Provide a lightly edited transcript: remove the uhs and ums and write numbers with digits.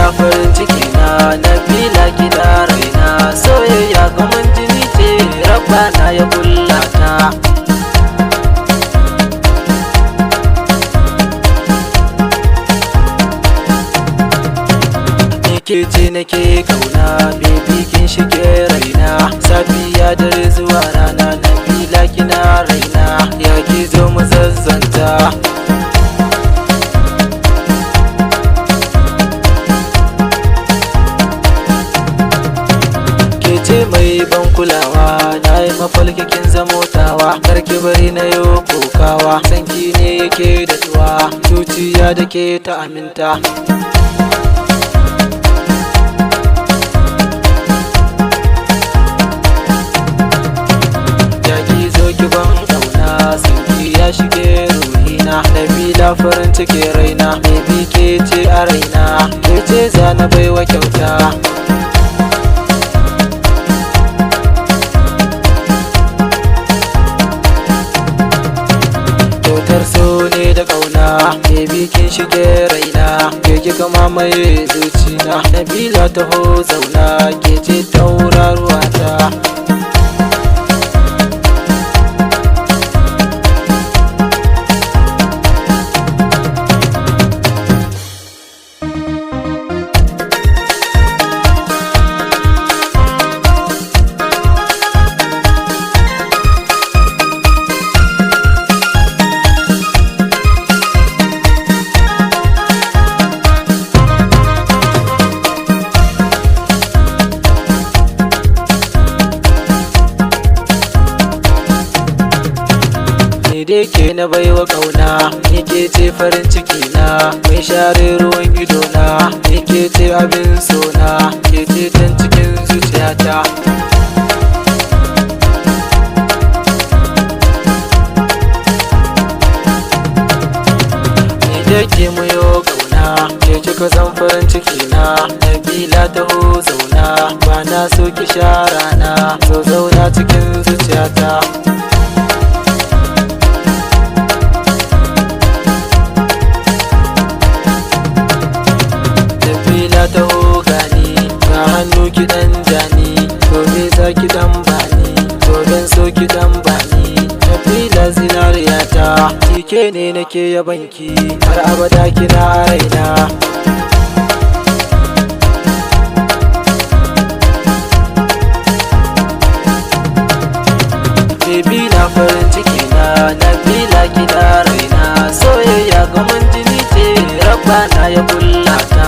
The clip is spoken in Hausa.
Nabila farin ciki na, Nabila kina raina, soyayya kaman jini ce, Rabbana ya kullata. Ke ce nake kauna, baby kin shige raina, safiya dare zuwa rana, Nabila kina raina, ya ki zo mu zazzanta. Ke ce mai ban kulawa, na yi mafalki kin zamotawa, karki bari na yo kokawa, sanki ne yake da tuwa, zuciya da ke ta aminta. Ya shige ruhina, Nabila farin ciki raina, baby ke ce a raina, ke ce za na baiwa kyauta. Kyautar so ne da kauna, baby kin shige raina, ke kika mamaye zucina, Nabila taho zauna, ke ce tauraruwa ta. Ni dai ke na baiwa kauna, ni ke ce farin ciki na, mai share ruwan ido na, ni ke ce abin sona, ke ce can cikin zuciyata. Ni dai ke muyo kauna, ke kika san farin ciki na, Nabila taho zauna, ba na so ki shara na, so zauna cikin zuciyata. Taho gani, ga hannu ki dan jani, gobe za ki dan bani, goben so ki dan bani, Nabila zinariyata, kike ne nake yabanki, har abada kina raina. Baby na farin ciki na, Nabila kina raina, soyayya kaman jini ce, Rabbana ya kullata.